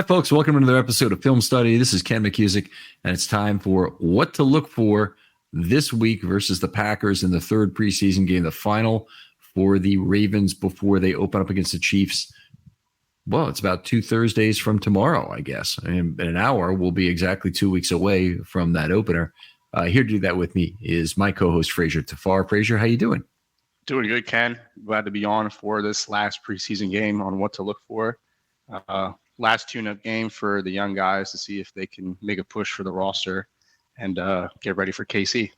Hi, folks. Welcome to another episode of Film Study. This is Ken McCusick, and it's time for what to look for this week versus the Packers in the third preseason game, the final for the Ravens before they open up against the Chiefs. Well, it's about 2 Thursdays from tomorrow, I guess. In an hour, we'll be exactly 2 weeks away from that opener. Here to do that with me is my co-host, Fraser Tafar. Fraser, how you doing? Doing good, Ken. Glad to be on for this last preseason game on what to look for. Last tune-up game for the young guys to see if they can make a push for the roster and get ready for KC.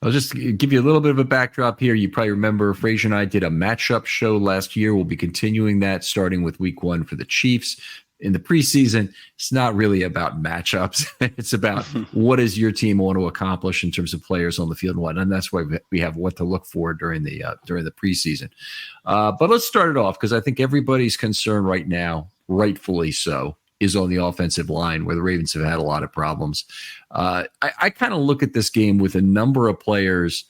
I'll just give you a little bit of a backdrop here. You probably remember Fraser and I did a matchup show last year. We'll be continuing that starting with week 1 for the Chiefs. In the preseason, it's not really about matchups. It's about what does your team want to accomplish in terms of players on the field and whatnot. And that's why we have what to look for during the preseason. But let's start it off because I think everybody's concern right now, rightfully so, is on the offensive line where the Ravens have had a lot of problems. I kind of look at this game with a number of players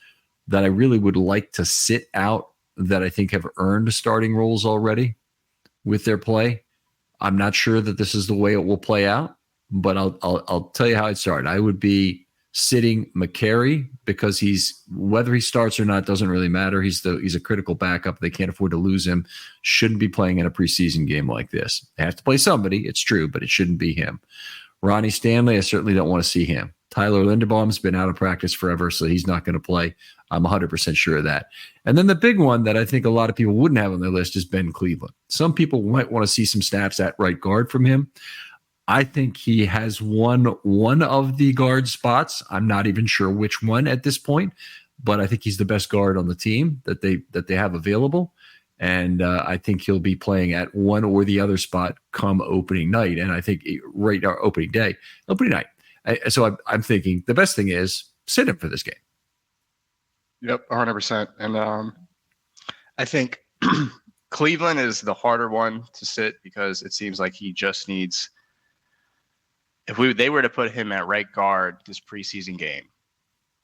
that I really would like to sit out that I think have earned starting roles already with their play. I'm not sure that this is the way it will play out, but I'll tell you how it started. I would be sitting McCary because whether he starts or not doesn't really matter. He's a critical backup. They can't afford to lose him. Shouldn't be playing in a preseason game like this. They have to play somebody. It's true, but it shouldn't be him. Ronnie Stanley, I certainly don't want to see him. Tyler Linderbaum's been out of practice forever, so he's not going to play. I'm 100% sure of that. And then the big one that I think a lot of people wouldn't have on their list is Ben Cleveland. Some people might want to see some snaps at right guard from him. I think he has won one of the guard spots. I'm not even sure which one at this point, but I think he's the best guard on the team that they have available. And I think he'll be playing at one or the other spot come opening night. And I think opening night. So I'm thinking the best thing is sit him for this game. Yep, 100%. And I think Cleveland is the harder one to sit because it seems like he just needs – if they were to put him at right guard this preseason game,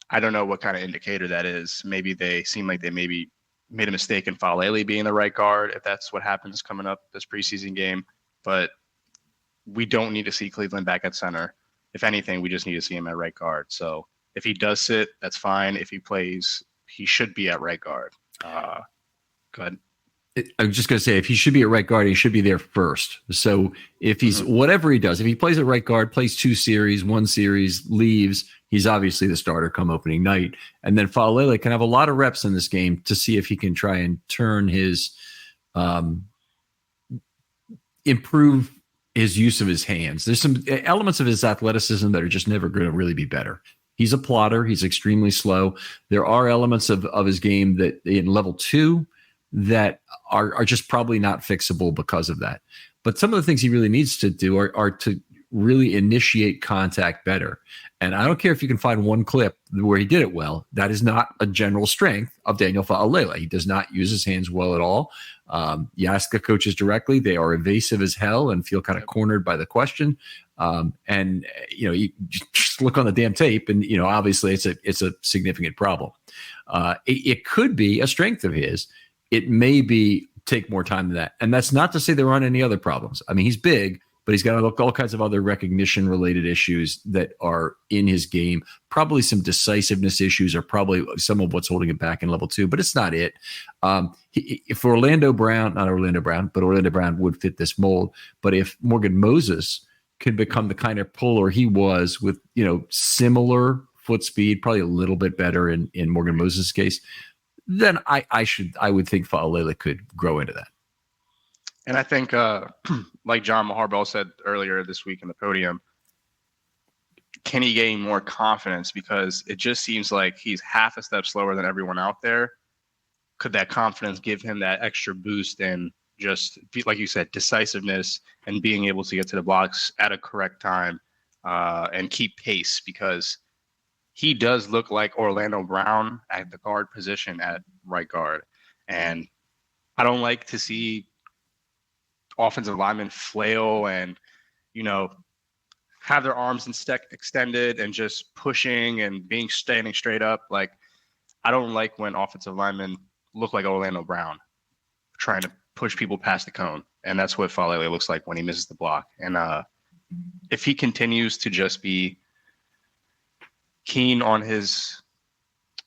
I don't know what kind of indicator that is. Maybe they seem like they maybe made a mistake in forThe being the right guard if that's what happens coming up this preseason game. But we don't need to see Cleveland back at center. If anything, we just need to see him at right guard. So if he does sit, that's fine. If he plays, he should be at right guard. Go ahead. I'm just going to say, if he should be at right guard, he should be there first. So if he's whatever he does, if he plays at right guard, plays 2 series, 1 series, leaves, he's obviously the starter come opening night. And then forThe can have a lot of reps in this game to see if he can try and turn his improve his use of his hands. There's some elements of his athleticism that are just never going to really be better. He's a plotter. He's extremely slow. There are elements of his game that in level 2 that are just probably not fixable because of that. But some of the things he really needs to do are to really initiate contact better. And I don't care if you can find one clip where he did it well. That is not a general strength of Daniel forThe. He does not use his hands well at all. You ask the coaches directly, they are evasive as hell and feel kind of cornered by the question. And you just look on the damn tape and, obviously it's a significant problem. It could be a strength of his. It may be take more time than that. And that's not to say there aren't any other problems. I mean, he's big, but he's got all kinds of other recognition-related issues that are in his game. Probably some decisiveness issues are probably some of what's holding him back in level 2, but it's not it. If Orlando Brown would fit this mold. But if Morgan Moses can become the kind of puller he was with, similar foot speed, probably a little bit better in Morgan Moses' case, then I would think forThe could grow into that. And I think, like John Maharbell said earlier this week in the podium, can he gain more confidence? Because it just seems like he's half a step slower than everyone out there. Could that confidence give him that extra boost and just, like you said, decisiveness and being able to get to the blocks at a correct time and keep pace? Because he does look like Orlando Brown at the guard position at right guard. And I don't like to see offensive linemen flail and, have their arms extended and just pushing and standing straight up. Like, I don't like when offensive linemen look like Orlando Brown trying to push people past the cone. And that's what forThe looks like when he misses the block. And if he continues to just be keen on his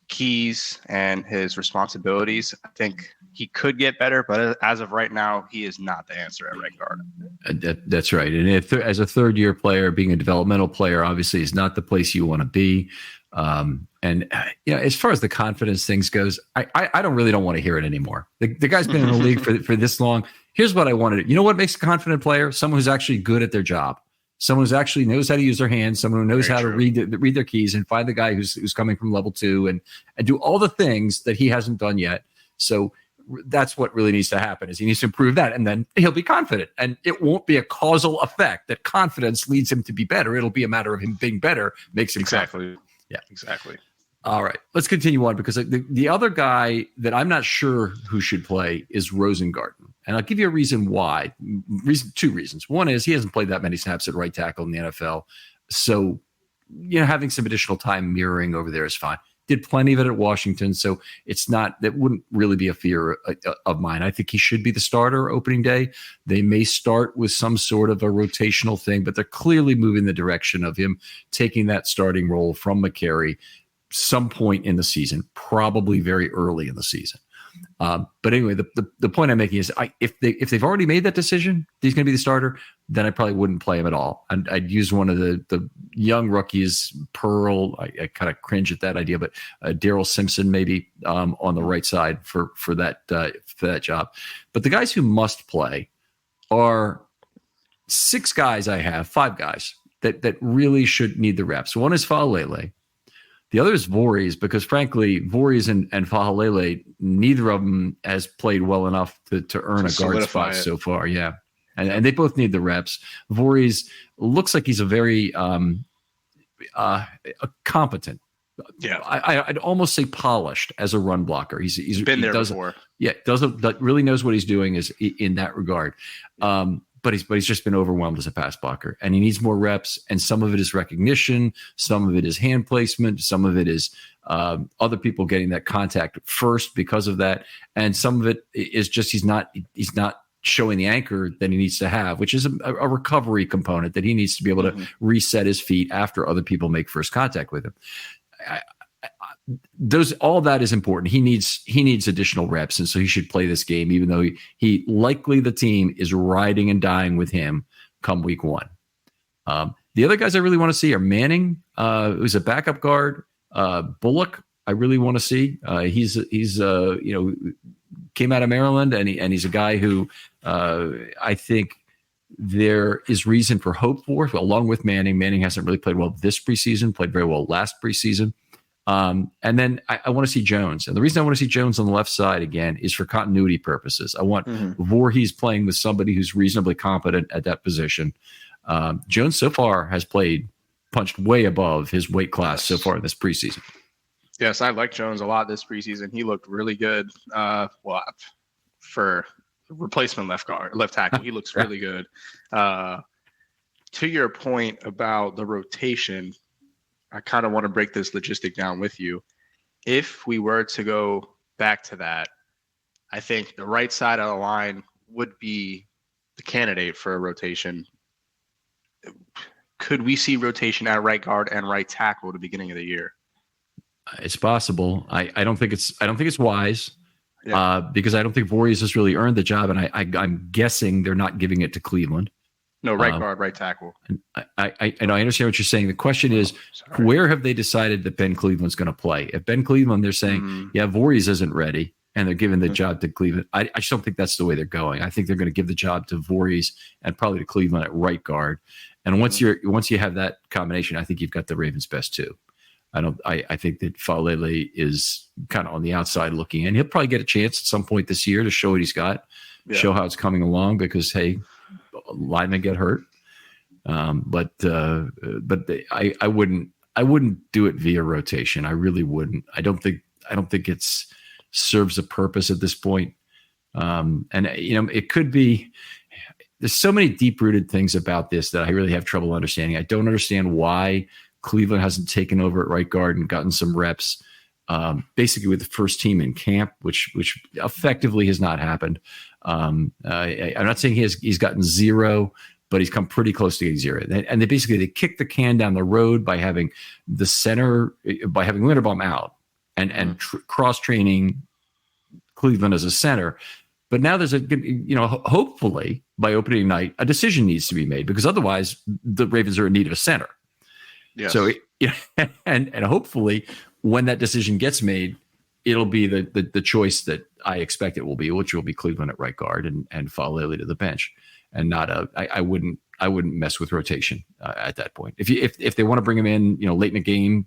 keys and his responsibilities, I think he could get better. But as of right now, he is not the answer at right guard. That's right. And as a third-year player, being a developmental player, obviously is not the place you want to be. And as far as the confidence things goes, I don't want to hear it anymore. The guy's been in the league for this long. Here's what I wanted. You know what makes a confident player? Someone who's actually good at their job. Someone who actually knows how to use their hands. Someone who knows how to read their keys and find the guy who's coming from level 2 and do all the things that he hasn't done yet. So that's what really needs to happen is he needs to improve that, and then he'll be confident. And it won't be a causal effect that confidence leads him to be better. It'll be a matter of him being better makes him confident. Yeah, exactly. All right, let's continue on because the other guy that I'm not sure who should play is Rosengarten. And I'll give you a reason why. Two reasons. One is he hasn't played that many snaps at right tackle in the NFL. So, having some additional time mirroring over there is fine. Did plenty of it at Washington. So that wouldn't really be a fear of mine. I think he should be the starter opening day. They may start with some sort of a rotational thing, but they're clearly moving the direction of him taking that starting role from McCary some point in the season, probably very early in the season. But anyway, the point I'm making is if they've already made that decision, he's going to be the starter, then I probably wouldn't play him at all. I'd use one of the young rookies, Pearl. I kind of cringe at that idea, but Daryl Simpson maybe on the right side for that job. But the guys who must play are 5 guys that really should need the reps. One is forThe. The other is Voorhees, because frankly, Voorhees and forThe, neither of them has played well enough to earn a guard spot so far. Yeah. And they both need the reps. Voorhees looks like he's a very competent. Yeah. I'd almost say polished as a run blocker. He's been there before. Yeah. Really knows what he's doing is in that regard. But he's just been overwhelmed as a pass blocker, and he needs more reps. And some of it is recognition, some of it is hand placement, some of it is other people getting that contact first because of that, and some of it is just he's not showing the anchor that he needs to have, which is a recovery component that he needs to be able to reset his feet after other people make first contact with him. All that is important. He needs additional reps, and so he should play this game, even though he likely the team is riding and dying with him come week 1. The other guys I really want to see are Manning, who's a backup guard. Bullock, I really want to see. He's came out of Maryland, and he's a guy who I think there is reason for hope for, along with Manning. Manning hasn't really played well this preseason, played very well last preseason. And then I want to see Jones. And the reason I want to see Jones on the left side again is for continuity purposes. I want Voorhees playing with somebody who's reasonably competent at that position. Jones so far has punched way above his weight class so far in this preseason. Yes, I like Jones a lot this preseason. He looked really good. For replacement left tackle, he looks really good. To your point about the rotation, I kind of want to break this logistic down with you. If we were to go back to that, I think the right side of the line would be the candidate for a rotation. Could we see rotation at right guard and right tackle at the beginning of the year? It's possible. I don't think it's wise. Yeah. Because I don't think Voorhees has really earned the job, and I'm guessing they're not giving it to Cleveland. No, right guard, right tackle. I understand what you're saying. The question is, where have they decided that Ben Cleveland's going to play? If Ben Cleveland, they're saying, Voorhees isn't ready, and they're giving the job to Cleveland. I just don't think that's the way they're going. I think they're going to give the job to Voorhees and probably to Cleveland at right guard. And once you have that combination, I think you've got the Ravens' best too. I think that forThe is kind of on the outside looking in. He'll probably get a chance at some point this year to show what he's got, show how it's coming along, because hey, linemen get hurt. But I wouldn't do it via rotation. I really wouldn't. I don't think it's serves a purpose at this point. And it could be. There's so many deep-rooted things about this that I really have trouble understanding. I don't understand why Cleveland hasn't taken over at right guard and gotten some reps, basically with the first team in camp, which effectively has not happened. I'm not saying he's gotten zero, but he's come pretty close to getting zero. And they kick the can down the road by having the center, by having Linderbaum out and cross training Cleveland as a center. But now there's hopefully by opening night, a decision needs to be made, because otherwise the Ravens are in need of a center. Yes. So, and hopefully when that decision gets made, it'll be the choice that I expect it will be, which will be Cleveland at right guard and Forthe to the bench, and not I wouldn't mess with rotation at that point. If they want to bring him in, late in the game,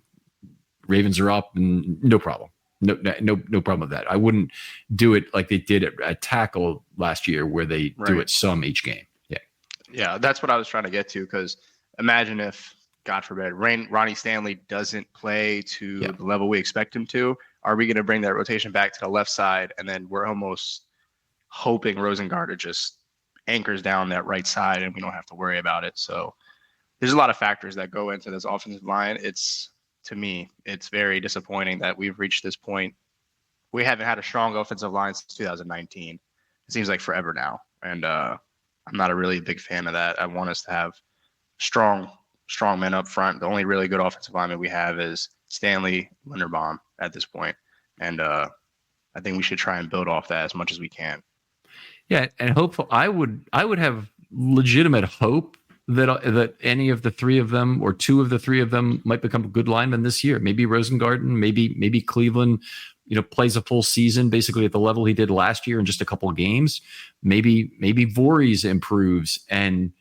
Ravens are up, and no problem. No problem with that. I wouldn't do it like they did at tackle last year, where they do it some each game. Yeah, that's what I was trying to get to, because imagine if, God forbid, Ronnie Stanley doesn't play to the level we expect him to. Are we going to bring that rotation back to the left side, and then we're almost hoping Rosengarter just anchors down that right side and we don't have to worry about it? So there's a lot of factors that go into this offensive line. To me, it's very disappointing that we've reached this point. We haven't had a strong offensive line since 2019. It seems like forever now. And I'm not a really big fan of that. I want us to have strong men up front. The only really good offensive lineman we have is Stanley, Linderbaum at this point. And I think we should try and build off that as much as we can. Yeah, and hopeful. I would have legitimate hope that any of the three of them, or two of the three of them, might become good linemen this year. Maybe Rosengarten, maybe Cleveland, plays a full season basically at the level he did last year in just a couple of games. Maybe Voorhees improves. And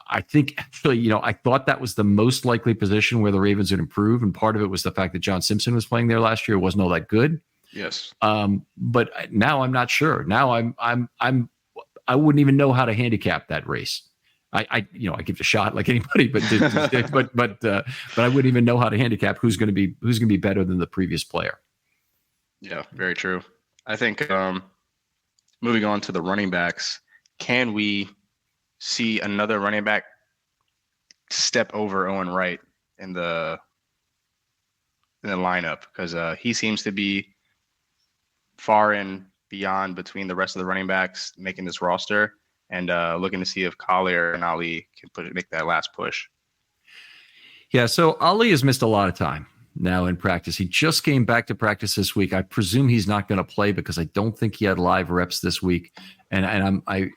I think actually, I thought that was the most likely position where the Ravens would improve. And part of it was the fact that John Simpson was playing there last year. It wasn't all that good. Yes. But now I'm not sure. Now I wouldn't even know how to handicap that race. I give it a shot like anybody, but I wouldn't even know how to handicap who's going to be better than the previous player. Yeah, very true. I think moving on to the running backs, can we see another running back step over Owen Wright in the lineup? Because he seems to be far and beyond between the rest of the running backs making this roster. And looking to see if Collier and Ali can make that last push. Yeah, so Ali has missed a lot of time now in practice. He just came back to practice this week. I presume he's not going to play because I don't think he had live reps this week. And I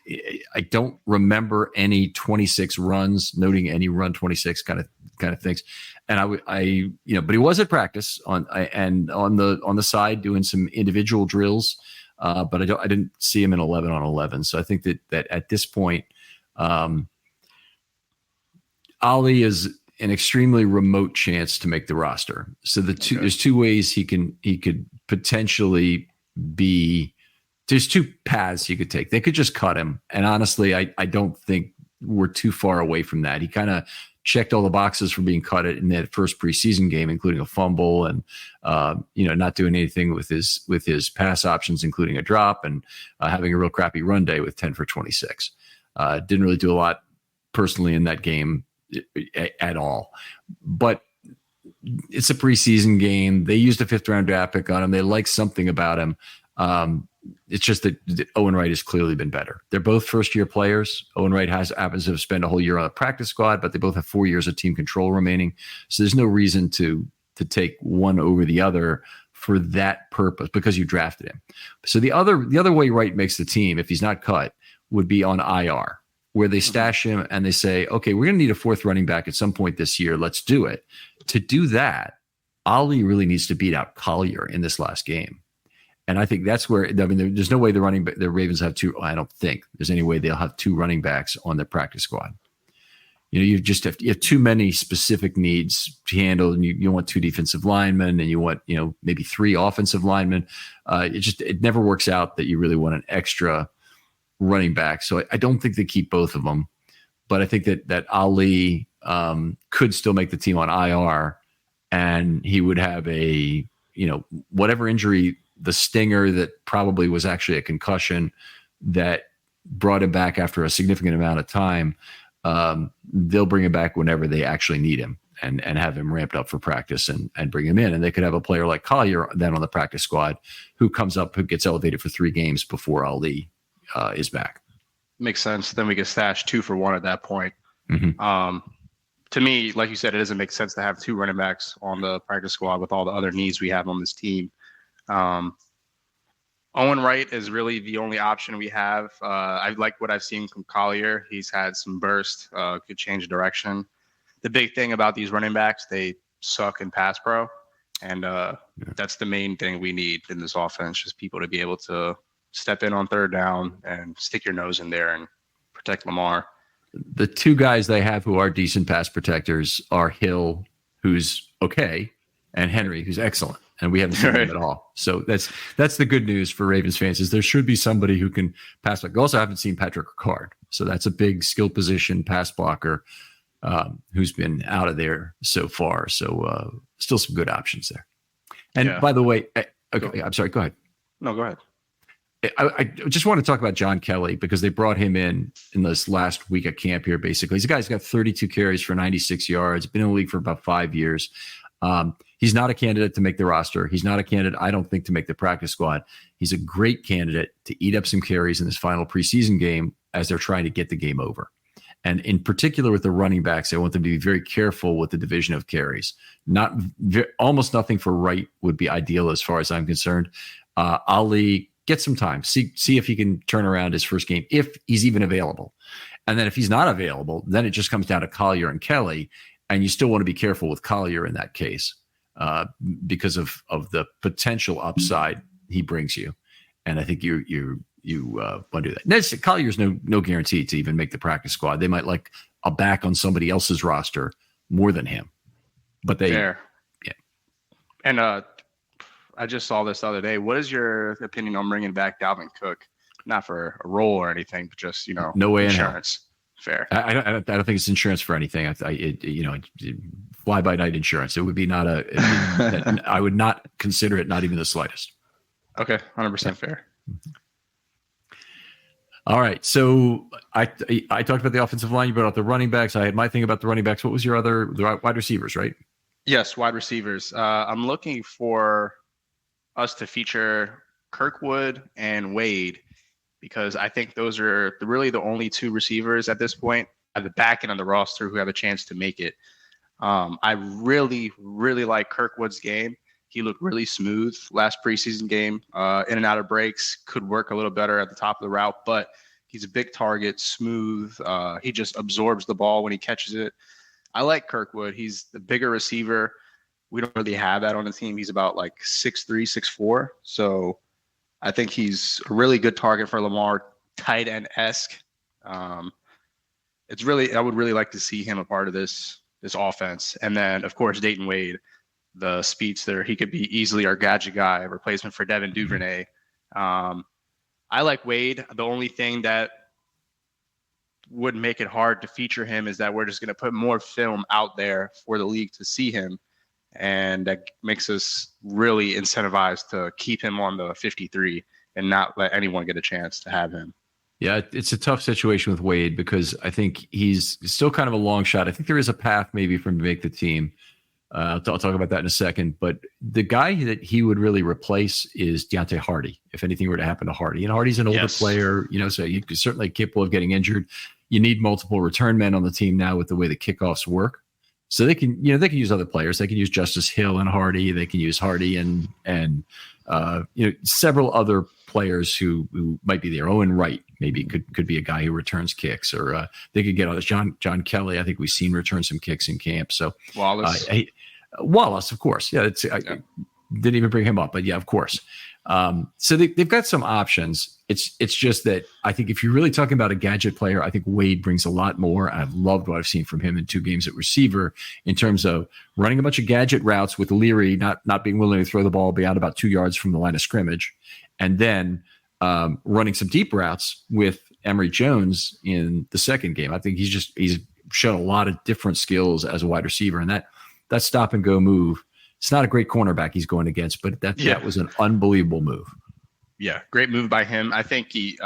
don't remember any 26 runs, noting any run 26 kind of things. And but he was at practice on the side doing some individual drills. But I didn't see him in 11 on 11. So I think that at this point, Ali is an extremely remote chance to make the roster. So there's two ways he could potentially be. There's two paths he could take. They could just cut him, and honestly, I don't think we're too far away from that. He kind of checked all the boxes for being cut in that first preseason game, including a fumble and not doing anything with his pass options, including a drop, and having a real crappy run day with 10 for 26. Didn't really do a lot personally in that game at all. But it's a preseason game. They used a 5th round draft pick on him. They like something about him. It's just that Owen Wright has clearly been better. They're both first-year players. Owen Wright happens to have spent a whole year on the practice squad, but they both have 4 years of team control remaining. So there's no reason to take one over the other for that purpose, because you drafted him. So the other way Wright makes the team, if he's not cut, would be on IR, where they stash him and they say, okay, we're going to need a 4th running back at some point this year. Let's do it. To do that, Ali really needs to beat out Collier in this last game. And I think that's where, there's no way the Ravens have two. I don't think there's any way they'll have 2 running backs on their practice squad. You have too many specific needs to handle, and you want 2 defensive linemen, and you want, maybe 3 offensive linemen. It never works out that you really want an extra running back. So I don't think they keep both of them, but I think that Ali could still make the team on IR, and he would have whatever injury, the stinger that probably was actually a concussion that brought him back after a significant amount of time. They'll bring him back whenever they actually need him and have him ramped up for practice and bring him in. And they could have a player like Collier then on the practice squad who comes up, who gets elevated for 3 games before Ali is back. Makes sense. Then we could stash 2 for 1 at that point. Mm-hmm. To me, like you said, it doesn't make sense to have 2 running backs on the practice squad with all the other needs we have on this team. Owen Wright is really the only option we have. I like what I've seen from Collier. He's had some burst, could change direction. The big thing about these running backs, they suck in pass pro. And that's the main thing we need in this offense, just people to be able to step in on third down and stick your nose in there and protect Lamar. The 2 guys they have who are decent pass protectors are Hill, who's okay, and Henry, who's excellent. And we haven't seen him at all. So that's the good news for Ravens fans is there should be somebody who can pass block. We also haven't seen Patrick Ricard. So that's a big skill position pass blocker who's been out of there so far. So still some good options there. And by the way, okay, I'm sorry, go ahead. No, go ahead. I just want to talk about John Kelly because they brought him in this last week at camp here, basically. He's a guy who's got 32 carries for 96 yards, been in the league for about 5 years. He's not a candidate to make the roster. He's not a candidate, I don't think, to make the practice squad. He's a great candidate to eat up some carries in this final preseason game as they're trying to get the game over. And in particular with the running backs, I want them to be very careful with the division of carries. Almost nothing for Wright would be ideal as far as I'm concerned. Ali, get some time. See if he can turn around his first game, if he's even available. And then if he's not available, then it just comes down to Collier and Kelly. And you still want to be careful with Collier in that case because of the potential upside he brings you. And I think you want to do that. Collier's no guarantee to even make the practice squad. They might like a back on somebody else's roster more than him. But they, yeah. And I just saw this the other day. What is your opinion on bringing back Dalvin Cook? Not for a role or anything, but just, no way insurance. Fair. I don't think it's insurance for anything. Fly by night insurance. It would be I would not consider it, not even the slightest. Okay. 100% fair. All right. So I talked about the offensive line. You brought up the running backs. I had my thing about the running backs. What was your the wide receivers, right? Yes. Wide receivers. I'm looking for us to feature Kirkwood and Wade, because I think those are really the only 2 receivers at this point at the back end of the roster who have a chance to make it. I really, really like Kirkwood's game. He looked really smooth last preseason game, in and out of breaks, could work a little better at the top of the route, but he's a big target, smooth. He just absorbs the ball when he catches it. I like Kirkwood. He's the bigger receiver. We don't really have that on the team. He's about like 6'3", 6'4". So I think he's a really good target for Lamar, tight end-esque. I would really like to see him a part of this offense. And then, of course, Dayton Wade, the speedster. He could be easily our gadget guy, a replacement for Devin Duvernay. I like Wade. The only thing that would make it hard to feature him is that we're just going to put more film out there for the league to see him. And that makes us really incentivized to keep him on the 53 and not let anyone get a chance to have him. Yeah, it's a tough situation with Wade because I think he's still kind of a long shot. I think there is a path maybe for him to make the team. I'll talk about that in a second. But the guy that he would really replace is Deontay Hardy, if anything were to happen to Hardy. And Hardy's an older player, so he's certainly capable of getting injured. You need multiple return men on the team now with the way the kickoffs work. So they can use other players. They can use Justice Hill and Hardy. They can use Hardy and several other players who might be there. Owen Wright maybe could be a guy who returns kicks, or they could get on this. John Kelly, I think we've seen return some kicks in camp. So Wallace, Wallace, of course, I didn't even bring him up, but yeah, of course. So they've got some options. It's just that I think if you're really talking about a gadget player, I think Wade brings a lot more. I've loved what I've seen from him in 2 games at receiver in terms of running a bunch of gadget routes with Leary, not being willing to throw the ball beyond about 2 yards from the line of scrimmage, and then running some deep routes with Emory Jones in the second game. I think he's shown a lot of different skills as a wide receiver, and that stop and go move. It's not a great cornerback he's going against, but that was an unbelievable move. Yeah, great move by him. I think the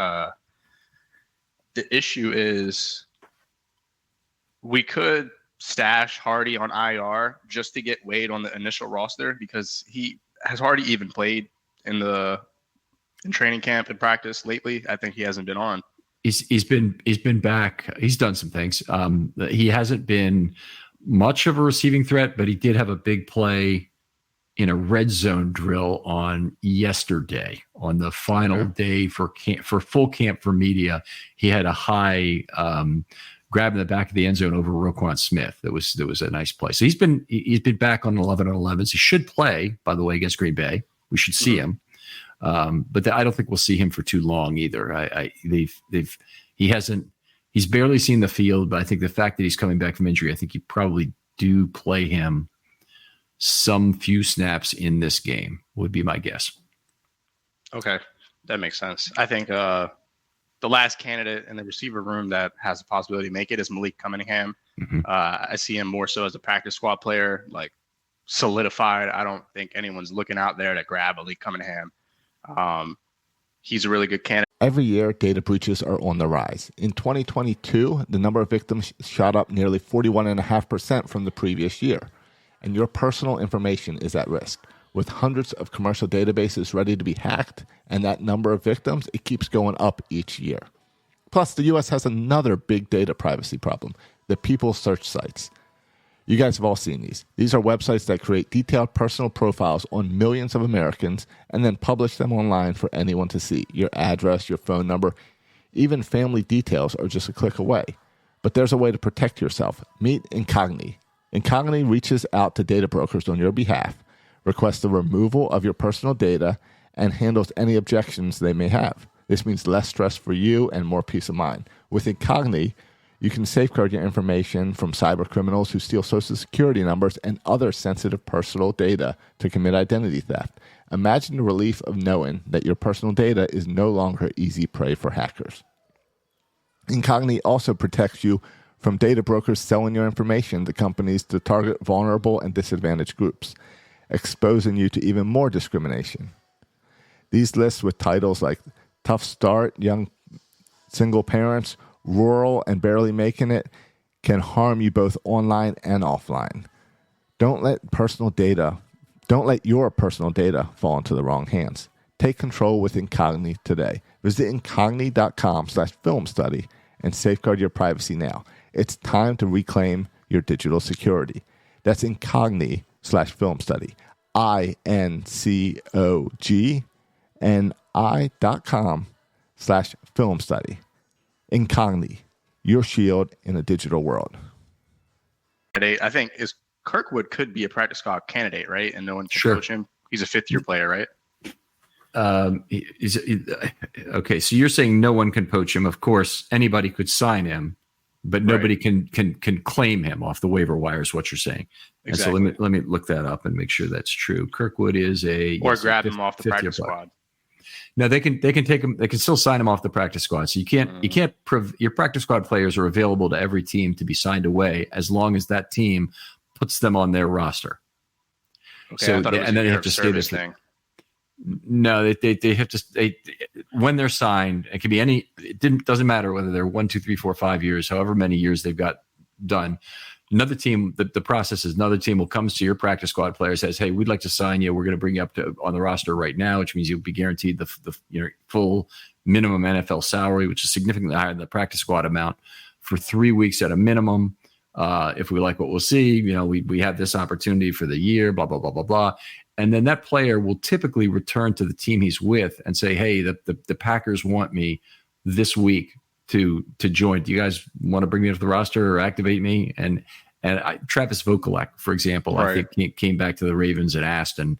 issue is we could stash Hardy on IR just to get Wade on the initial roster, because he has hardly even played in the in training camp and practice lately. I think he hasn't been on. He's been back. He's done some things. He hasn't been much of a receiving threat, but he did have a big play in a red zone drill on yesterday, on the final day for full camp for media. He had a high grab in the back of the end zone over Roquan Smith. That was a nice play. So he's been back on 11 on 11s. He should play, by the way, against Green Bay. We should see him. But I don't think we'll see him for too long either. He's barely seen the field, but I think the fact that he's coming back from injury, I think you probably do play him some few snaps in this game would be my guess. Okay. That makes sense. I think the last candidate in the receiver room that has the possibility to make it is Malik Cunningham. I see him more so as a practice squad player, like solidified. I don't think anyone's looking out there to grab Malik Cunningham. He's a really good candidate. Every year, data breaches are on the rise. In 2022, the number of victims shot up nearly 41.5% from the previous year. And your personal information is at risk. With hundreds of commercial databases ready to be hacked, and that number of victims, it keeps going up each year. Plus, the U.S. has another big data privacy problem, the people search sites. You guys have all seen these. These are websites that create detailed personal profiles on millions of Americans and then publish them online for anyone to see. Your address, your phone number, even family details are just a click away. But there's a way to protect yourself. Meet Incogni. Incogni reaches out to data brokers on your behalf, requests the removal of your personal data, and handles any objections they may have. This means less stress for you and more peace of mind. With Incogni, you can safeguard your information from cyber criminals who steal social security numbers and other sensitive personal data to commit identity theft. Imagine the relief of knowing that your personal data is no longer easy prey for hackers. Incogni also protects you from data brokers selling your information to companies to target vulnerable and disadvantaged groups, exposing you to even more discrimination. These lists with titles like Tough Start, Young Single Parents, Rural, and Barely Making It can harm you both online and offline. Don't let your personal data fall into the wrong hands. Take control with Incogni today. Visit incogni.com/filmstudy and safeguard your privacy now. It's time to reclaim your digital security. That's Incogni/filmstudy. INCOGNI.com/filmstudy. Incogni, your shield in a digital world. I think Kirkwood could be a practice squad candidate, right? And no one can coach him. He's a fifth-year player, right? Okay, so you're saying no one can poach him. Of course, anybody could sign him, but nobody can claim him off the waiver wire is what you're saying. Exactly. And so let me look that up and make sure that's true. Kirkwood is grab him off the practice squad. No, they can take him. They can still sign him off the practice squad. So you can't. Your practice squad players are available to every team to be signed away as long as that team puts them on their roster. Okay, so I thought it was and then a they have to stay service there. thing. No, they have to. When they're signed, it can be any. Doesn't matter whether they're 1, 2, 3, 4, 5 years, however many years they've got done. Another team, the process is another team will come to your practice squad player, says, "Hey, we'd like to sign you. We're going to bring you up on the roster right now," which means you'll be guaranteed the full minimum NFL salary, which is significantly higher than the practice squad amount for 3 weeks at a minimum. If we like what we'll see, we have this opportunity for the year, blah blah blah blah blah, and then that player will typically return to the team he's with and say, "Hey, the Packers want me this week to join. Do you guys want to bring me to the roster or activate me?" And Travis Vokalek, for example, I think he came back to the Ravens and asked, and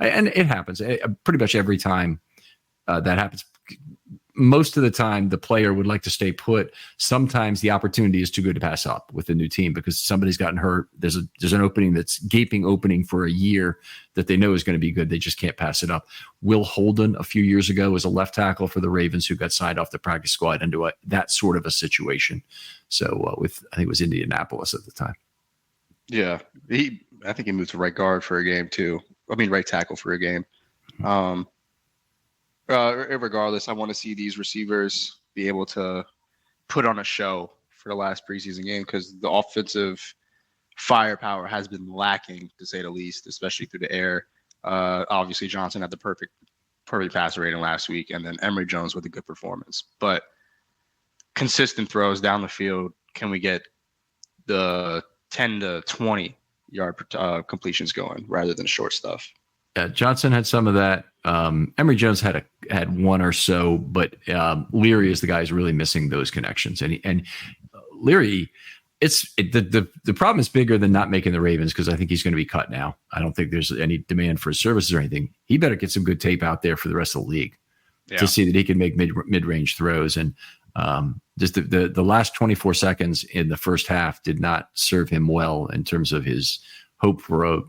it happens pretty much every time that happens. Most of the time, the player would like to stay put. Sometimes the opportunity is too good to pass up with a new team because somebody's gotten hurt. There's an opening that's gaping opening for a year that they know is going to be good. They just can't pass it up. Will Holden a few years ago was a left tackle for the Ravens who got signed off the practice squad into that sort of a situation. So I think it was Indianapolis at the time. Yeah, I think he moved to right guard for a game too. Right tackle for a game. Regardless, I want to see these receivers be able to put on a show for the last preseason game because the offensive firepower has been lacking, to say the least, especially through the air. Obviously, Johnson had the perfect perfect passer rating last week, and then Emory Jones with a good performance. But consistent throws down the field, can we get the 10 to 20 yard completions going rather than short stuff? Yeah, Johnson had some of that. Emory Jones had one or so, but Leary is the guy who's really missing those connections. And Leary, the problem is bigger than not making the Ravens, because I think he's going to be cut now. I don't think there's any demand for his services or anything. He better get some good tape out there for the rest of the league to see that he can make mid-range throws. And just the last 24 seconds in the first half did not serve him well in terms of his hope for a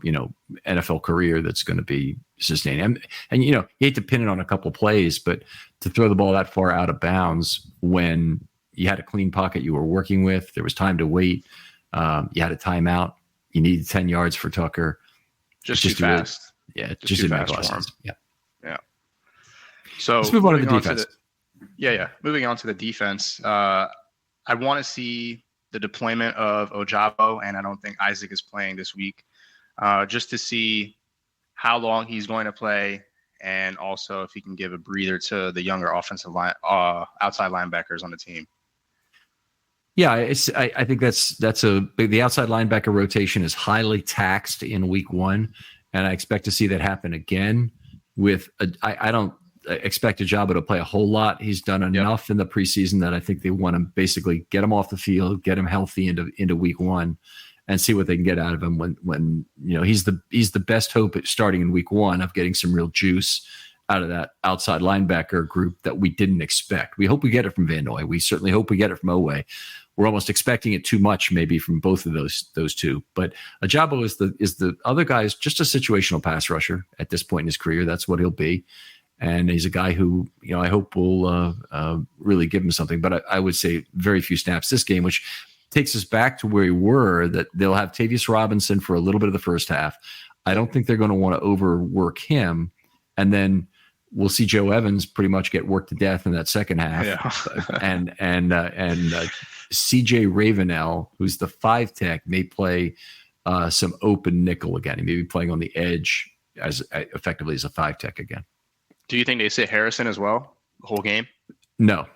NFL career that's going to be sustained. And you hate to pin it on a couple plays, but to throw the ball that far out of bounds when you had a clean pocket you were working with, there was time to wait, you had a timeout, you needed 10 yards for Tucker. Just too fast. Just too fast for him. Yeah. So let's move on to the defense. Moving on to the defense. I want to see the deployment of Ojabo, and I don't think Isaac is playing this week, just to see how long he's going to play, and also if he can give a breather to the younger offensive line, outside linebackers on the team. Yeah, I think the outside linebacker rotation is highly taxed in week 1, and I expect to see that happen again. I don't expect Ojabo to play a whole lot. He's done enough in the preseason that I think they want to basically get him off the field, get him healthy into week 1, and see what they can get out of him when he's the best hope at starting in week 1 of getting some real juice out of that outside linebacker group that we didn't expect. We hope we get it from Van Noy. We certainly hope we get it from Owe. We're almost expecting it too much, maybe from both of those two. But Ojabo is the other guy is just a situational pass rusher at this point in his career. That's what he'll be. And he's a guy who, I hope will really give him something. But I would say very few snaps this game, which takes us back to where we were, that they'll have Tavius Robinson for a little bit of the first half. I don't think they're going to want to overwork him. And then we'll see Joe Evans pretty much get worked to death in that second half. Yeah. and CJ Ravenel, who's the 5 tech, may play some open nickel again. He may be playing on the edge as effectively as a 5 tech again. Do you think they sit Harrison as well the whole game? No.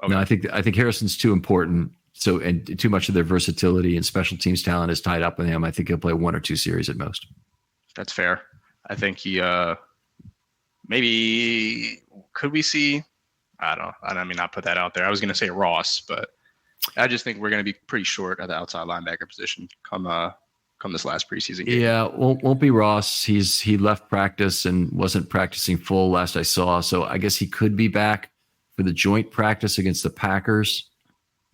Okay. No, I think Harrison's too important. So, and too much of their versatility and special teams talent is tied up with him. I think he'll play 1 or 2 series at most. That's fair. I think he maybe could we see? I don't mean, not put that out there. I was going to say Ross, but I just think we're going to be pretty short at the outside linebacker position come this last preseason game. Yeah, won't be Ross. He left practice and wasn't practicing full last I saw. So I guess he could be back for the joint practice against the Packers,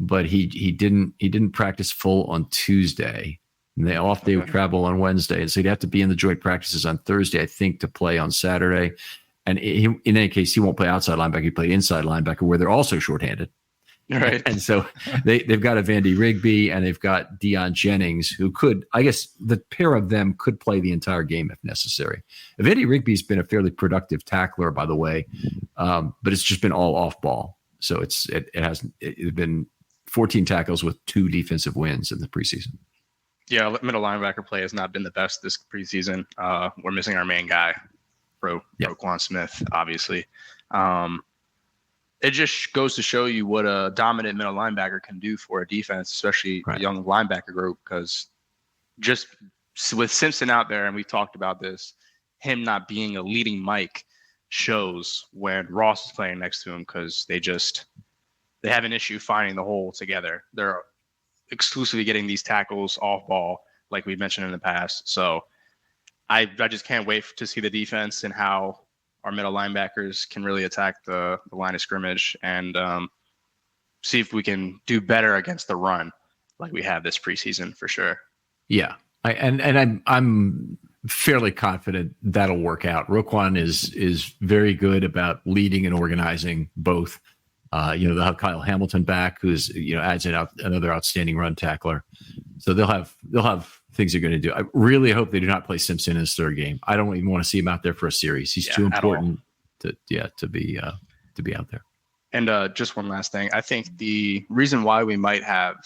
but he didn't practice full on Tuesday. And they off day travel on Wednesday, and so he'd have to be in the joint practices on Thursday, I think, to play on Saturday. And in any case, he won't play outside linebacker. He played inside linebacker, where they're also shorthanded. Right. And so they've got a Vandy Rigby and they've got Deion Jennings, who could, I guess the pair of them could play the entire game if necessary. Vandy Rigby's been a fairly productive tackler, by the way, but it's just been all off ball. So it's been 14 tackles with 2 defensive wins in the preseason. Yeah, middle linebacker play has not been the best this preseason. We're missing our main guy, Roquan Smith, obviously. It just goes to show you what a dominant middle linebacker can do for a defense, especially a young linebacker group, because just with Simpson out there, and we've talked about this, him not being a leading Mike shows when Ross is playing next to him, because they have an issue finding the hole together. They're exclusively getting these tackles off ball, like we mentioned in the past. So I just can't wait to see the defense and how our middle linebackers can really attack the line of scrimmage and see if we can do better against the run like we have this preseason for sure. Yeah. I'm fairly confident that'll work out. Roquan is very good about leading and organizing both. They'll have Kyle Hamilton back, who's adds another outstanding run tackler. So they'll have things they're going to do. I really hope they do not play Simpson in his third game. I don't even want to see him out there for a series. He's too important to be out there. And just one last thing, I think the reason why we might have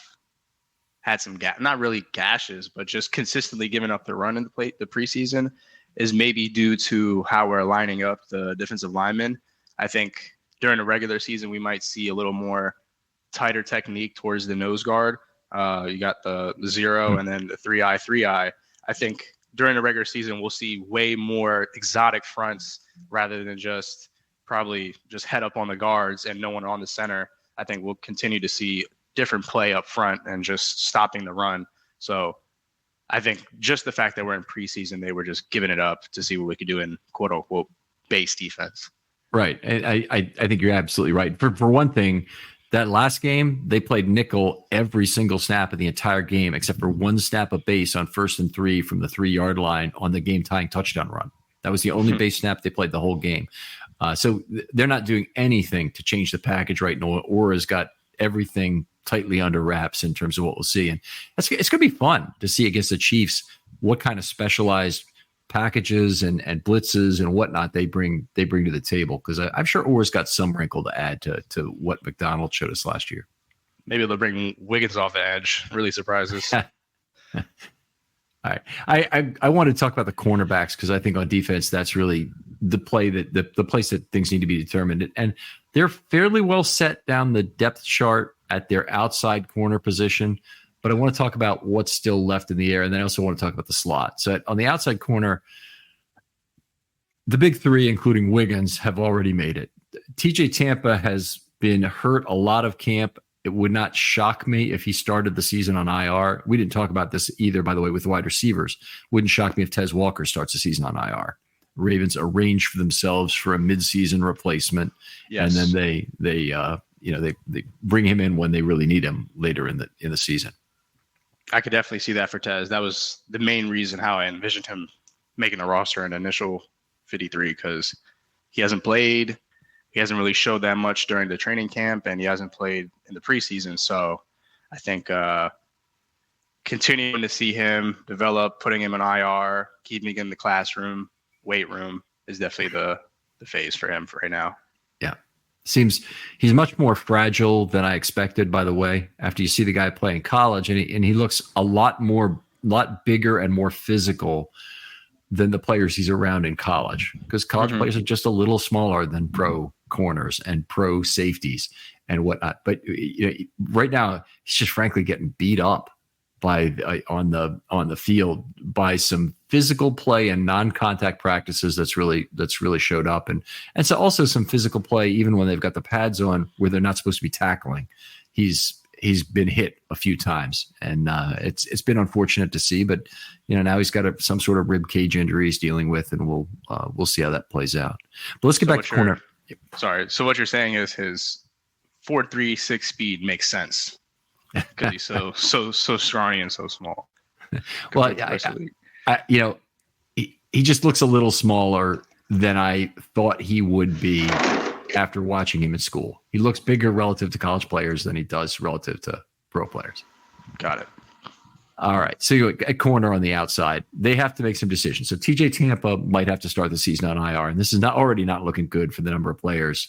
had some not really gashes, but just consistently giving up the run in the preseason is maybe due to how we're lining up the defensive linemen. I think during the regular season, we might see a little more tighter technique towards the nose guard. You got the 0 and then the 3-eye, 3-eye. I think during the regular season, we'll see way more exotic fronts rather than just probably just head up on the guards and no one on the center. I think we'll continue to see different play up front and just stopping the run. So I think just the fact that we're in preseason, they were just giving it up to see what we could do in quote unquote base defense. Right. I think you're absolutely right. For one thing, that last game, they played nickel every single snap of the entire game, except for one snap of base on 1st and 3 from the 3-yard line on the game tying touchdown run. That was the only base snap they played the whole game. So they're not doing anything to change the package right now. Aura's got everything tightly under wraps in terms of what we'll see. And it's going to be fun to see against the Chiefs what kind of specialized packages and blitzes and whatnot they bring to the table, because I'm sure Aura's got some wrinkle to add to what McDonald showed us last year. Maybe they'll bring Wiggins off the edge. Really surprises. All right. I want to talk about the cornerbacks, because I think on defense, that's really the play that the place that things need to be determined. And they're fairly well set down the depth chart at their outside corner position. But I want to talk about what's still left in the air. And then I also want to talk about the slot. So on the outside corner, the big three, including Wiggins, have already made it. TJ Tampa has been hurt a lot of camp. It would not shock me if he started the season on IR. We didn't talk about this either, by the way, with wide receivers. Wouldn't shock me if Tez Walker starts the season on IR. Ravens arrange for themselves for a midseason replacement. Yes. And then they bring him in when they really need him later in the season. I could definitely see that for Tez. That was the main reason how I envisioned him making a roster in the initial 53, because he hasn't played. He hasn't really showed that much during the training camp, and he hasn't played in the preseason. So I think continuing to see him develop, putting him in IR, keeping him in the classroom, weight room is definitely the phase for him for right now. Yeah. Seems he's much more fragile than I expected, by the way, after you see the guy play in college, and he looks a lot bigger and more physical than the players he's around in college, because college players are just a little smaller than pro corners and pro safeties and whatnot. But right now he's just frankly getting beat up on the field by some physical play and non-contact practices that's really showed up, and so also some physical play even when they've got the pads on where they're not supposed to be tackling. He's been hit a few times, and it's been unfortunate to see, but now he's got some sort of rib cage injury he's dealing with, and we'll see how that plays out. But let's get back to corner. Sorry. So what you're saying is his 4.36 speed makes sense because he's so scrawny and so small. Well, he just looks a little smaller than I thought he would be after watching him in school. He looks bigger relative to college players than he does relative to pro players. Got it. All right. So at corner on the outside, they have to make some decisions. So TJ Tampa might have to start the season on IR, and this is already not looking good for the number of players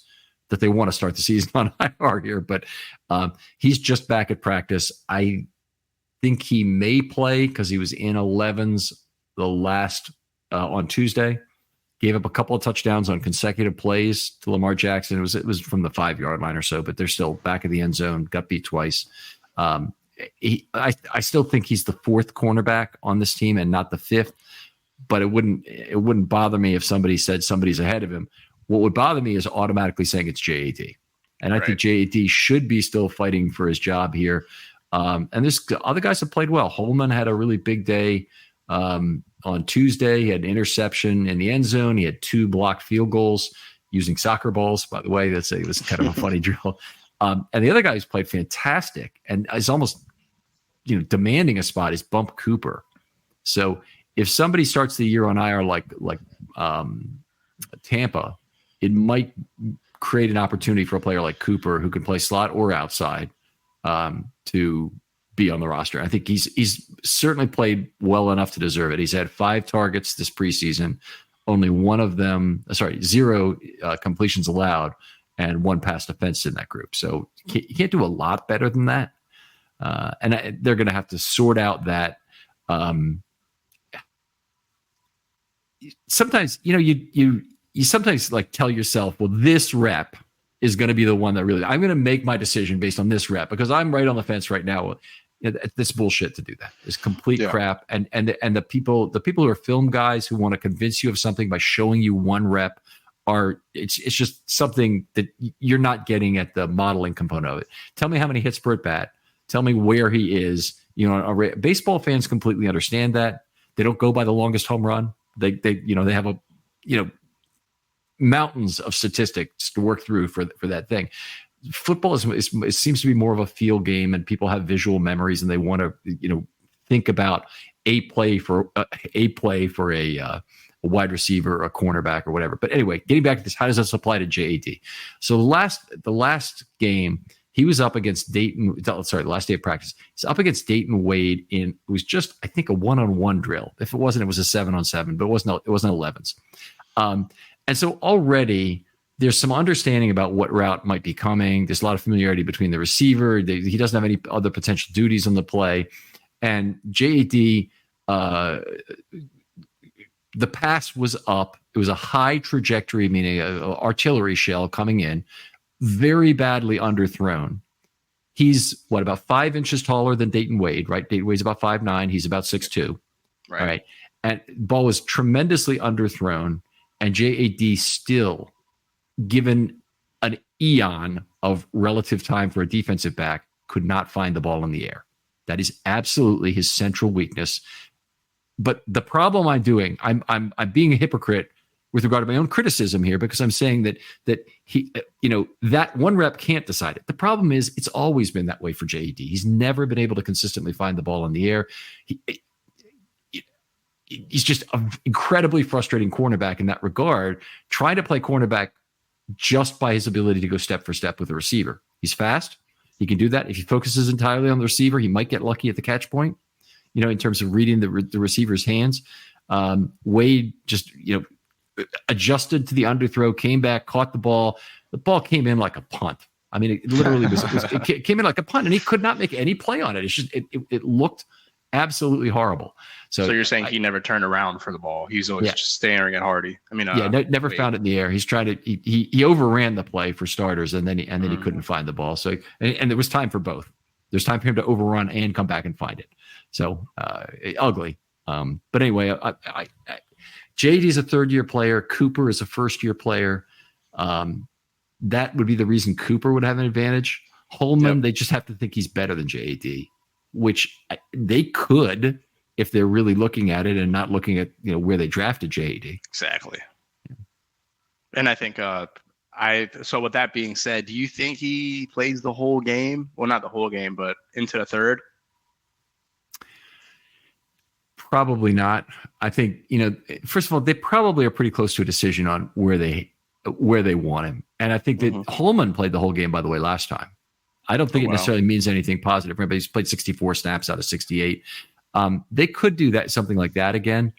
that they want to start the season on IR here, but he's just back at practice. I think he may play because he was in 11s the last on Tuesday. Gave up a couple of touchdowns on consecutive plays to Lamar Jackson. It was from the 5-yard line or so, but they're still back of the end zone. Got beat twice. I still think he's the 4th cornerback on this team and not the 5th. But it wouldn't bother me if somebody said somebody's ahead of him. What would bother me is automatically saying it's JAD. And I think JAD should be still fighting for his job here. And there's other guys that played well. Holman had a really big day on Tuesday. He had an interception in the end zone. He had 2 blocked field goals using soccer balls. By the way, it was kind of a funny drill. And the other guy who's played fantastic and is almost demanding a spot is Bump Cooper. So if somebody starts the year on IR like Tampa, it might create an opportunity for a player like Cooper, who can play slot or outside, to be on the roster. I think he's certainly played well enough to deserve it. He's had 5 targets this preseason, only 0 completions allowed, and 1 pass defense in that group. So you can't do a lot better than that. And they're going to have to sort out that. sometimes, you sometimes like tell yourself, well, this rep is going to be the one that really, I'm going to make my decision based on this rep because I'm right on the fence right now. This bullshit to do that. It's complete crap. And the people who are film guys who want to convince you of something by showing you one rep it's just something that you're not getting at the modeling component of it. Tell me how many hits per at bat. Tell me where he is. Baseball fans completely understand that. They don't go by the longest home run. They have mountains of statistics to work through for that thing. Football it seems to be more of a feel game, and people have visual memories, and they want to think about a play for a wide receiver, a cornerback, or whatever. But anyway, getting back to this, how does this apply to JAD? So the last game he was up against Dayton. Sorry, the last day of practice, he's up against Dayton Wade it was just, I think, a 1-on-1 drill. If it wasn't, it was a 7-on-7, but it wasn't 11s. And so already there's some understanding about what route might be coming. There's a lot of familiarity between the receiver. He doesn't have any other potential duties on the play. And JAD, the pass was up. It was a high trajectory, meaning an artillery shell coming in, very badly underthrown. He's about 5 inches taller than Dayton Wade, right? Dayton Wade's about 5'9". He's about 6'2". Right. And ball was tremendously underthrown. And JAD still, given an eon of relative time for a defensive back, could not find the ball in the air. That is absolutely his central weakness. But the problem I'm being a hypocrite with regard to my own criticism here, because I'm saying that he, that one rep can't decide it. The problem is it's always been that way for JAD. He's never been able to consistently find the ball in the air. He's just an incredibly frustrating cornerback in that regard, trying to play cornerback just by his ability to go step for step with the receiver. He's fast. He can do that. If he focuses entirely on the receiver, he might get lucky at the catch point, in terms of reading the receiver's hands. Wade just, adjusted to the underthrow, came back, caught the ball. The ball came in like a punt. I mean, it literally it came in like a punt, and he could not make any play on it. It's just, it looked absolutely horrible. So you're saying he never turned around for the ball. He's always just staring at Hardy. I mean, never found it in the air. He's tried to, he overran the play for starters, and then he couldn't find the ball. So, and there was time for both. There's time for him to overrun and come back and find it. So ugly. But anyway, JD is a third-year player. Cooper is a first-year player. That would be the reason Cooper would have an advantage. Holman, they just have to think he's better than JD, which they could if they're really looking at it and not looking at where they drafted JD. Exactly. Yeah. And I think so with that being said, do you think he plays the whole game? Well, not the whole game, but into the third? Probably not. I think, first of all, they probably are pretty close to a decision on where they want him. And I think that Holman played the whole game, by the way, last time. I don't think it necessarily means anything positive. Remember, he's played 64 snaps out of 68. They could do something like that again.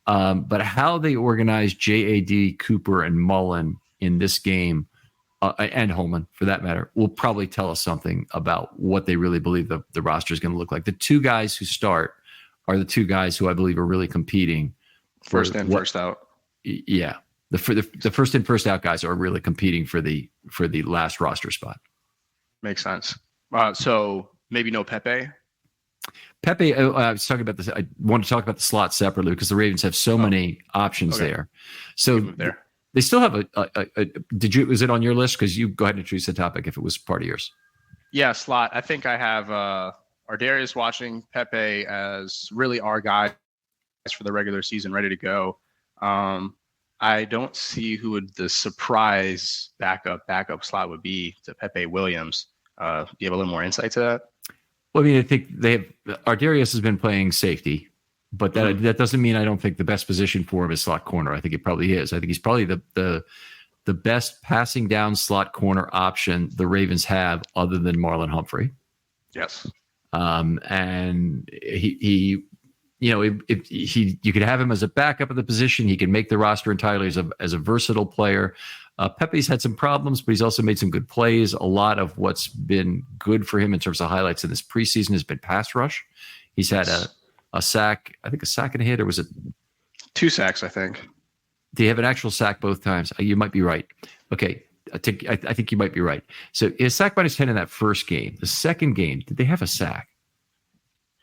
But how they organize JAD, Cooper, and Mullen in this game, and Holman for that matter, will probably tell us something about what they really believe the roster is going to look like. The two guys who start are the two guys who I believe are really competing. First in, first out. Yeah. The first in, first out guys are really competing for the last roster spot. Makes sense. So maybe no Pepe. Pepe, I was talking about this. I want to talk about the slot separately because the Ravens have so many options there. So they still have was it on your list? Because you go ahead and introduce the topic if it was part of yours. Yeah, slot. I think I have Ardarius watching Pepe as really our guy for the regular season, ready to go. I don't see who the surprise backup slot would be to Pepe Williams. Do you have a little more insight to that? Well, I mean, I think Ardarius has been playing safety, but that doesn't mean I don't think the best position for him is slot corner. I think it probably is. I think he's probably the best passing down slot corner option the Ravens have other than Marlon Humphrey. Yes. And he you could have him as a backup of the position. He can make the roster entirely as a versatile player. Pepe's had some problems, but he's also made some good plays. A lot of what's been good for him in terms of highlights in this preseason has been pass rush. He's had a sack, I think a sack and a hit, or was it 2 sacks, I think. They have an actual sack both times. You might be right. Okay. I think you might be right. So is sack minus 10 in that first game. The second game, did they have a sack?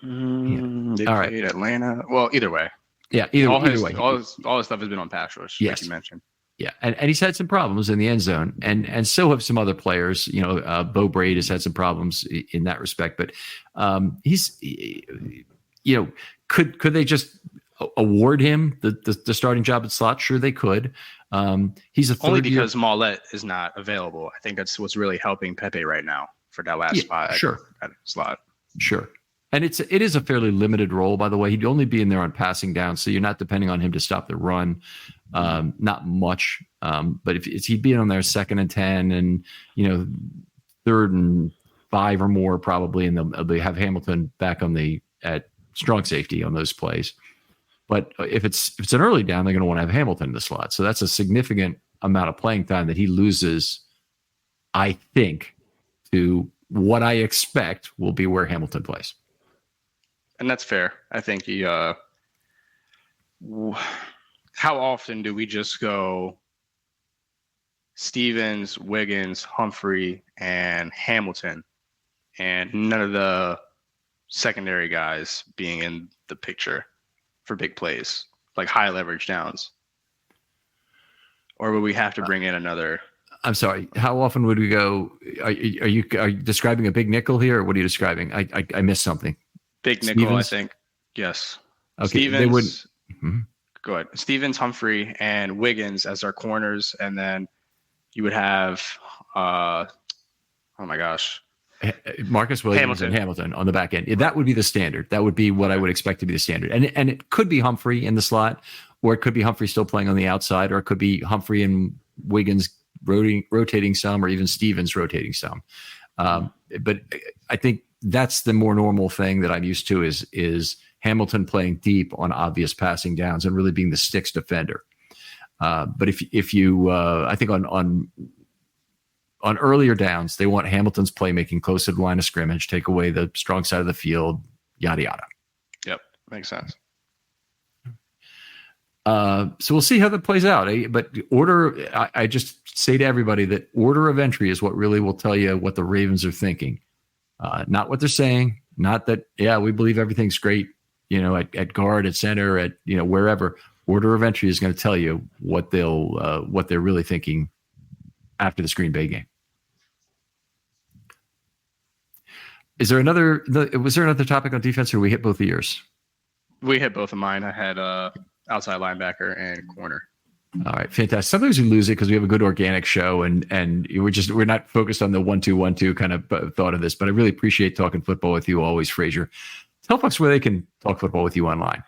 They All played Atlanta. Well, either way. Yeah, either way. All his stuff has been on pass rush, yes. like you mentioned. Yeah, and he's had some problems in the end zone, and so have some other players. Bo Braid has had some problems in that respect, but could they just award him the starting job at slot? Sure, they could. He's only because Mollett is not available. I think that's what's really helping Pepe right now for that last spot. At slot. Sure. And it is a fairly limited role, by the way. He'd only be in there on passing down, so you're not depending on him to stop the run. Not much. But if he'd be on there 2nd and 10 and, 3rd and 5 or more probably, and they have Hamilton back at strong safety on those plays. But if it's an early down, they're going to want to have Hamilton in the slot. So that's a significant amount of playing time that he loses, I think, to what I expect will be where Hamilton plays. And that's fair. I think he. How often do we just go Stevens, Wiggins, Humphrey, and Hamilton, and none of the secondary guys being in the picture for big plays, like high leverage downs? Or would we have to bring in another? I'm sorry. How often would we go? Are you describing a big nickel here, or what are you describing? I missed something. Big nickel, Stevens? I think. Yes. Okay. Stevens, they wouldn't. Mm-hmm. Go ahead. Stevens, Humphrey, and Wiggins as our corners, and then you would have, oh my gosh, Marcus Williams and Hamilton on the back end. That would be the standard. That would be what I would expect to be the standard. And it could be Humphrey in the slot, or it could be Humphrey still playing on the outside, or it could be Humphrey and Wiggins rotating some, or even Stevens rotating some. But I think that's the more normal thing that I'm used to is Hamilton playing deep on obvious passing downs and really being the sticks defender. But if you, I think on earlier downs, they want Hamilton's playmaking close to the line of scrimmage, take away the strong side of the field, yada, yada. Yep. Makes sense. So we'll see how that plays out. But I just say to everybody that order of entry is what really will tell you what the Ravens are thinking. Not what they're saying, not that, we believe everything's great, at guard, at center, at, wherever. Order of entry is going to tell you what they're really thinking after the Green Bay game. Was there another topic on defense, or we hit both of yours? We hit both of mine. I had outside linebacker and corner. All right, fantastic. Sometimes we lose it because we have a good organic show, and we're not focused on the 1-2-1-2 kind of thought of this. But I really appreciate talking football with you always, Frazier. Tell folks where they can talk football with you online.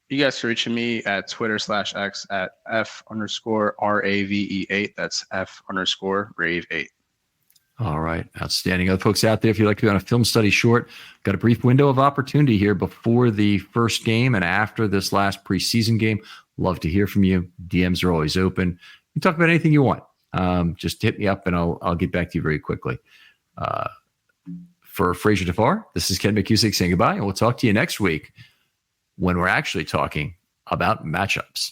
You guys can reach me at Twitter/X at F_RAVE8. That's F_Rave8. All right. Outstanding. Other folks out there, if you'd like to be on a film study short, got a brief window of opportunity here before the first game and after this last preseason game. Love to hear from you. DMs are always open. You can talk about anything you want. Just hit me up and I'll get back to you very quickly. For Frazier Tafar, this is Ken McCusick saying goodbye, and we'll talk to you next week when we're actually talking about matchups.